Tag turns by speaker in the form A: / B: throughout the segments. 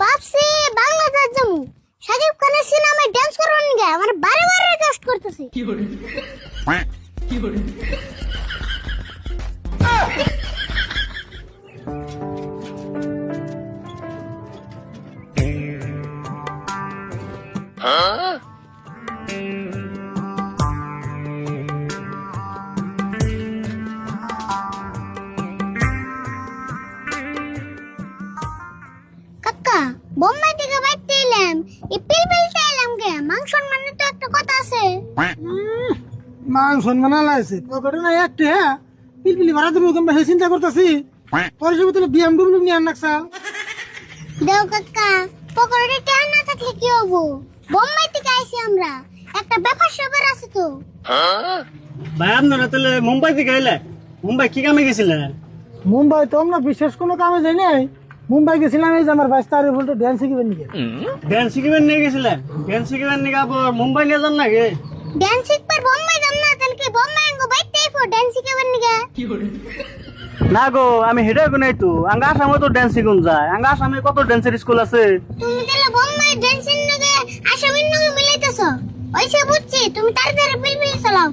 A: ভাবছি বাংলাদেশ যাবো, শাকিব খানের সিনেমায় ডান্স করবার নিগে আমার বারে বারে রিকোয়েস্ট করতেছে। কাকা, বোম্বাই থেকে বাইতে এলাম, এই পিলপিলতে এলাম কে? মাংসর মানে তো একটা কথা আছে।
B: মাংস মানা লাগছে পকেটে না একটা হ্যাঁ পিলপিলি ভাড়া দেবো কেমন সেই চিন্তা করতেছি তোর হিসেবে তাহলে বিএমডব্লিউ নিয়ে আননাকছা
A: দেও কাকা, পকেটে টাকা না থাকলে কি হবো? বোম্বাই থেকে আইছি আমরা, একটা ব্যাপার স্যাপার আছে তো।
C: ভাই আপনারা তাহলে মুম্বাই থেকে এলে? মুম্বাই কি কামে গেছিলেন?
B: মুম্বাই তো আমরা বিশেষ কোনো কামে যাই নাই। মুম্বাই গেছিলাম এই যে আমার বাইশ তারিখ বলতে ড্যান্স শিখিবেন নাকি
C: ড্যান্স শিখিবেন নিয়ে গেছিলেন? ড্যান্স শিখিবেন নিয়ে আবার মুম্বাই নিয়ে যান নাকি?
A: ডান্স শিখবার বোম্বাই যান না, তাহলে কি বোম্বাই আঙ্গো বাইতে আইবো ডান্স শিখাবার নিগে?
C: না গো, আমি হেডে গো নাই তো। আঙ্গা আসামে তো ড্যান্স শিখুন যায়। আঙ্গা আসামে কত ড্যান্সের স্কুল আছে।
A: তুমি তাহলে বোম্বাই ডান্সের নিগে আসামের নিগে মিলাইতেছো। ওইসে বুঝছি, তুমি তাড়াতাড়ি পিলপিল চালাও।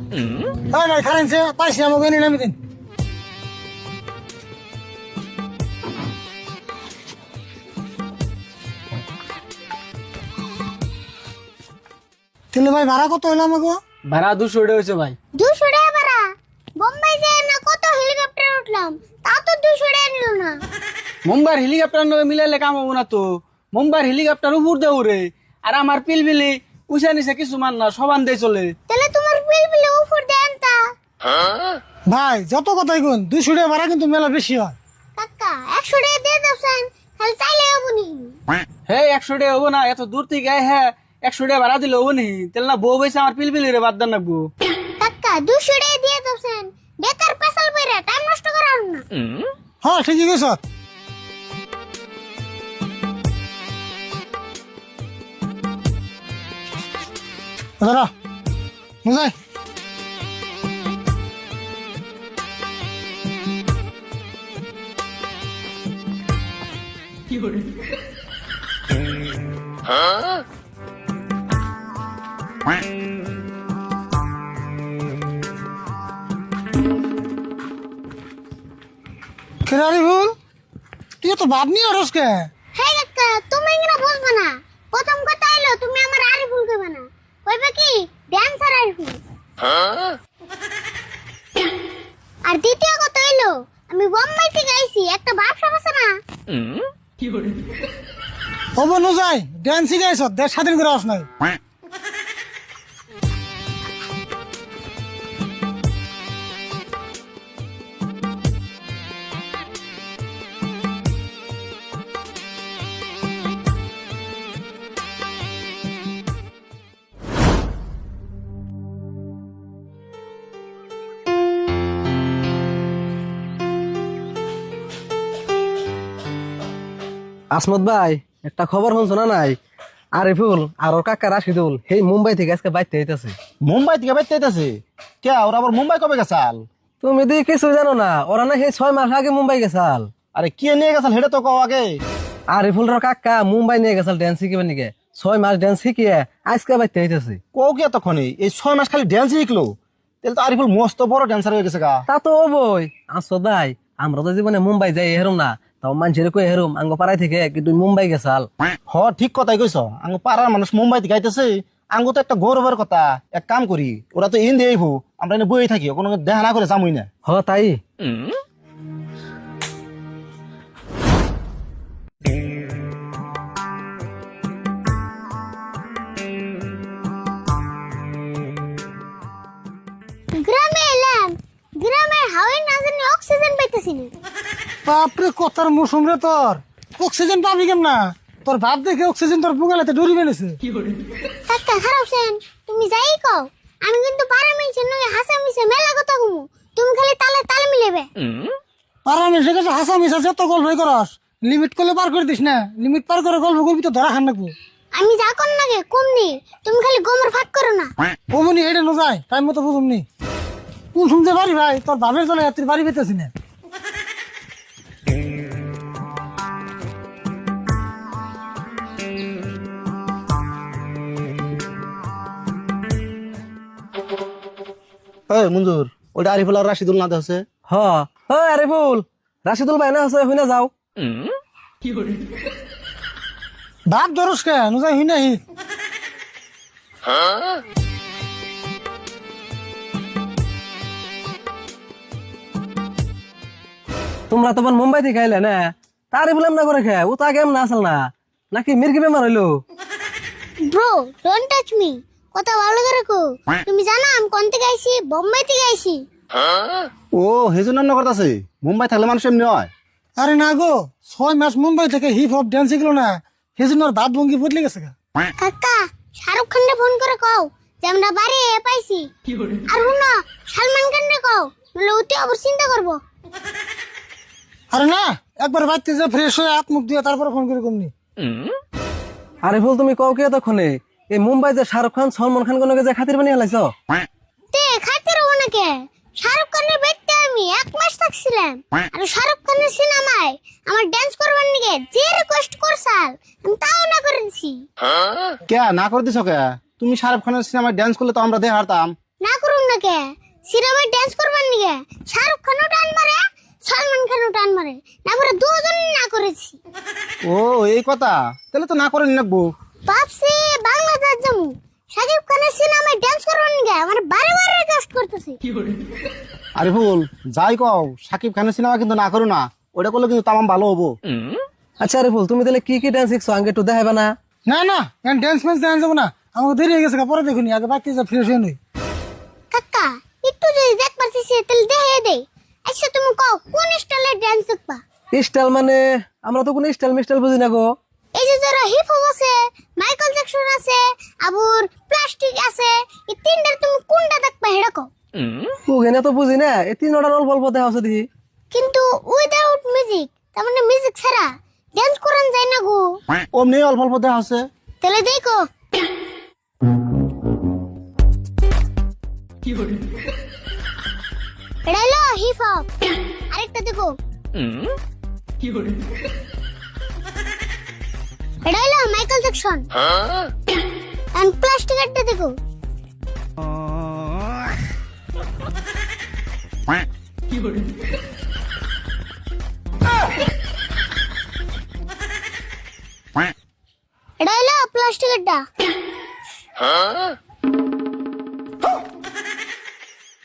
B: হ্যাঁ ভাই খারানছে পাইছি আমাকে নিয়ে নামি দিন তাহলে ভাই ভাড়া কত হইলো আমাকে
C: ভাড়া 200 হয়েছে ভাই।
A: 200 টাকা ভাড়া? বোম্বাই যায় না কত হেলিকপ্টার উঠলাম, তা তো 200 টাকা নিল না।
C: মুম্বাইয়ের হেলিকপ্টার নয় মিলাইলে কাম হবো না তো। মুম্বাইয়ের হেলিকপ্টার উপর দিয়ে উড়ে, আর আমার পিলপিলি উষা নিছে কিছু মান না, সবান দিয়ে চলে।
A: তাহলে তোমার পিলপিলে উপর দেন তা।
B: ভাই যত কথাই কোন 200 টাকা ভাড়া কিন্তু মেলা বেশি হয়
A: কাকা 100 টাকা দিয়ে দাওছেন, তাহলে চাইলে হবো নি?
C: হে 100 টাকা হবো না? এত দূর থেকে হ্যাঁ 100 টাকা ভাড়া দিলে হবো নি? তাহলে না বউ বইছে আমার পিলপিলি রে বাদ দেন নাকবো।
A: কাকা 200 টাকা দিয়ে দাওছেন, বেকার পেছাল পয়রা টাইম নষ্ট করার না।
B: হ্যাঁ ঠিকই গেছ দাদা বুঝাই খেলারি ভুল তুই তো ভাব নিয়ে আরস কে
A: হে কাকা, তুমি এগুলা বুঝবে না। প্রথম কথা হইলো তুমি আমার আরিফুল কইবে না, কইবে কি ড্যান্সার আরিফুল। আর দ্বিতীয় কথা হইলো আমি বোম্বাই থেকে আইছি, একটা ব্যবসা আছে না।
B: হবো নো যাই ড্যান্স শিখাইছ দেড় স্বাধীন করে আস নাই
D: আসমত ভাই একটা খবর শুনছো না নাই? আরিফুল আর ওর কাকা রাশিদুল সেই মুম্বাই থেকে আজকে বাইতে হইতাছে।
E: মুম্বাই থেকে বাইতে আইতাছে কে? ওরা আবার মুম্বাই কবে গেছাল?
D: তুমি দি কিছু জানো না? ওরা না সেই 6 মাস আগে মুম্বাই গেছাল।
E: আরে কে নিয়ে গেছাল হেডে তো কও আগে।
D: আরিফুল আর কাকা মুম্বাই নিয়ে গেছাল ড্যান্স শিখিবার নিকে। 6 মাস ড্যান্স শিখিয়ে আজকে বাইতে হইতাছে।
E: কও কি এতক্ষণে? এই 6 মাস খালি ড্যান্স শিখলো? তাহলে তো আরিফুল মস্ত বড় ড্যান্সার হয়ে গেছে গা।
D: তা তো হবই। আসো ভাই, আমরা তো জীবনে মুম্বাই যাই হেরুম না, তাও মানুষের কই হেরুম আঙ্গ পাড়ায় থেকে কি তুই মুম্বাই গেছাল।
E: হ ঠিক কথাই কইছ। আঙ্গ পাড়ার মানুষ মুম্বাই থেকে আইতেছে, আঙ্গ তো একটা গৌরবের কথা। এক কাম করি, ওরা তো ইন্ডিয়া আইবো, আমরা এনে বই থাকি, কোনো দেখা না করে যামই না।
D: হ তাই।
A: গ্রামে এলাম, গ্রামের হাওয়ায় না জানি অক্সিজেন পাইতেছি না।
B: বাপরে কথার মৌসুম রে তোর অক্সিজেন পাবি কেম না তোর ভাব দেখে অক্সিজেন তোর বুগালাতে ডরি বেনেছে
A: কাকা খারাপছেন, তুমি যাই কও, আমি কিন্তু পাড়া মিলছেন নয় হাসা মিশে মেলা কথা ঘুমু, তুমি খালি তালে তালে মিলেবে।
B: পারামেশের কাছে হাসা মিশা যত গল্প করস লিমিট করলে পার করে দিস না, লিমিট পার করে গল্প করবি তো ধরা খান রাখবো।
A: আমি যা কর নাগে কম নি, তুমি খালি গোমর ফাঁক করো না।
B: অমনি হেঁটে ন যায় টাইম মতো বুঝুমনি কোন শুনতে পারি ভাই তোর ভাবের জন্য তুই বাড়ি পেতেছি না।
E: ওই মঞ্জুর ওইটা আরিফুল আর রাশিদুল না দেখছে
D: হ আরে ফুল রাশিদুল ভাই না আছে হইনা যাও।
B: বাপ দরস কে নুজাই হই নাই
D: তোমরা তখন মুম্বাই থেকে আইলে না তারে বললাম না করে খে ও তো আগে এমন আসল না নাকি মির্গি বেমার হইলো।
A: ব্রো ডোন্ট টাচ মি, কথা ভালো করে কো। তুমি জানো আমি কোন থেকে আইছি? বোম্বাই থেকে আইছি।
E: ও হেজুন রান্না করতেছে মুম্বাই থাকলে মানুষ এমনি হয়।
B: আরে না গো 6 মাস মুম্বাই থেকে হিপ হপ ডান্স শিখলো না সেজন্য ওর ভাব ভঙ্গি বদলে গেছে গা।
A: কাকা শাহরুখ খানকে ফোন করে কও যে আমরা বাড়ি পাইছি। আর হুনো সালমান খানকে কও, নলে অতি আবার চিন্তা করবো।
B: আরে না একবার বাড়তে যে ফ্রেশ হয়ে হাত মুখ দিয়ে তারপরে ফোন করে কমনি।
D: আরে ফুল তুমি কও কে তখনে এই মুম্বাই যে শাহরুখ খান সলমান খান কোন যে খাতির বানিয়ে লাইছো।
A: তে খাইতে রবো নাকি? শাহরুখ খানের বেডতে আমি 1 মাস থাকছিলাম। আর শাহরুখ খানের সিনেমায় আমার ডান্স করবার নিকে যে রিকোয়েস্ট করছাল আমি তাও না করে দিছি।
E: কে না করে দিছ কে? তুমি শাহরুখ খানের সিনেমায় ড্যান্স করলে তো আমরা দেখে হারতাম।
A: না করুম না কে? সিনেমায় ডান্স করবার নিকে শাহরুখ খানও টান মারে, সলমান খানও টান মারে, না করে দুজন না করেছি।
E: ও এই কথা, তাহলে তো না করে নিনাকবো।
A: ভাবছি বাংলাদেশ যাবো, শাকিব খানের সিনেমায় ডান্স করবার নিকে আমার বারে বারে রিকোয়েস্ট করতেছে।
E: আরিফুল যাই কও সাকিব খানের সিনেমা কিন্তু না করো না, ওটা করলে কিন্তু তামাম ভালো হবো।
D: আচ্ছা আরে ফুল তুমি তাহলে কি কি ডান্স শিখছো আগে একটু দেখাবে না?
B: না না এখন ড্যান্স ম্যান্স দেখান যাবো না, আমাকে দেরি হয়ে গেছে গা, পরে দেখুনি আগে বাড়তে যে ফ্রেশ হয়ে নই।
A: কাকা একটু যদি দেখবার চাইছি তাহলে দেখে দে। আচ্ছা তুমি কও কোন স্টাইলের ডান্স দেখবা?
D: স্টাইল মানে আমরা তো কোনো স্টাইল মিস্টাইল বুঝি না গো।
A: এই যে যারা হিপ হপ আছে, মাইকেল জ্যাকসন আছে, আবার প্লাস্টিক আছে, এই তিনটার তুমি কোনটা দেখবা হেডা কও।
D: ওখানে তো বুঝি না এই তিন অর্ডার অল্প অল্প দেখা হচ্ছে দেখি।
A: কিন্তু উইদাউট মিউজিক, তার মানে মিউজিক ছাড়া ডান্স করান যায় না গো।
E: অমনি অল্প অল্প দেখা আছে।
A: তাহলে দেখো এটা হলো হিপ হপ। আরেকটা দেখো এটা হলো মাইকেল জ্যাকসন। এন্ড প্লাস্টিক একটা দেখো এটা হলো প্লাস্টিক একটা।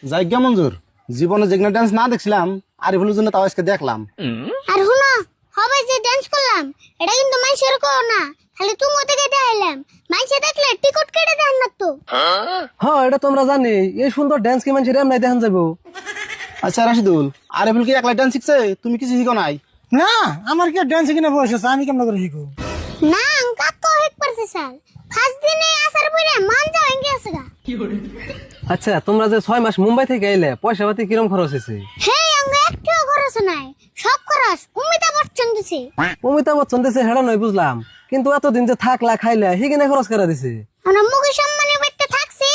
E: যাইগা মঞ্জুর, জীবনে যেগুলো ডান্স না দেখছিলাম আরিফুলের জন্য তাও আজকে দেখলাম।
A: আর হুনো হবে যে ডান্স করলাম এটা কিন্তু মানুষের কো না, খালি তুমি থেকে দেখাইলাম। মানুষে দেখলে টিকট কেটে দেন না তো।
D: হ্যাঁ এটা তোমরা জানি এই সুন্দর ডান্স কি মানুষের এমনি দেখান যাবো।
E: আচ্ছা রাশিদুল, আরিফুল কি একলা ডান্স শিখছে? তুমি কিছু শিখো নাই?
B: না আমার কি ড্যান্স শিখে বয়স আছে, আমি কেমন করে শিখবো?
A: না কাকা হেক পারছে স্যার, ফার্স্ট দিনে আসার পরে মান যাও এঙ্গে আছে গা।
D: আচ্ছা তোমরা যে 6 মাস মুম্বাই থেকে আইলে পয়সা পাতি কিরম খরচ হয়েছে?
A: হেই অঙ্গ একটু খরচ নাই, সব খরচ অমিতাভ বচ্চন দিছে।
D: অমিতাভ বচ্চন দিছে হেডা নয় বুঝলাম, কিন্তু এতদিন যে থাকলা খাইলা হিগিনে খরচ করে দিছে।
A: আমরা মুকেশ আম্বানির বাড়িতে থাকছি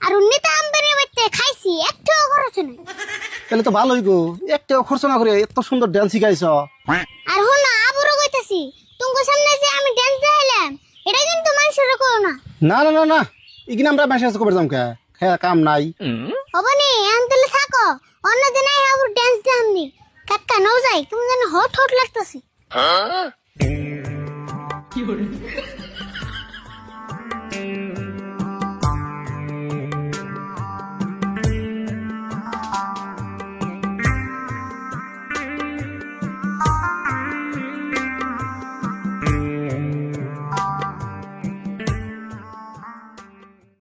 A: আর নীতা আম্বানির বাড়িতে খাইছি, একটু খরচ নাই।
E: তাহলে তো ভালোই গো, একটা খরচ না করে এত সুন্দর ডান্স শিখাইছ।
A: আর হুনা আবারও কইতাছি তোমার সামনে যে আমি ডান্স দেখাইলাম এটা কিন্তু মানুষের কো না।
E: না না না না, এখানে আমরা মেসেজ করে যাম কে, খেয়া কাম নাই।
A: হবনি আনতেলে থাকো, অন্যদিন আবার ডান্স দেখামনি। কাকা নাও যাই, তুমি যেন হট হট লাগতাছি।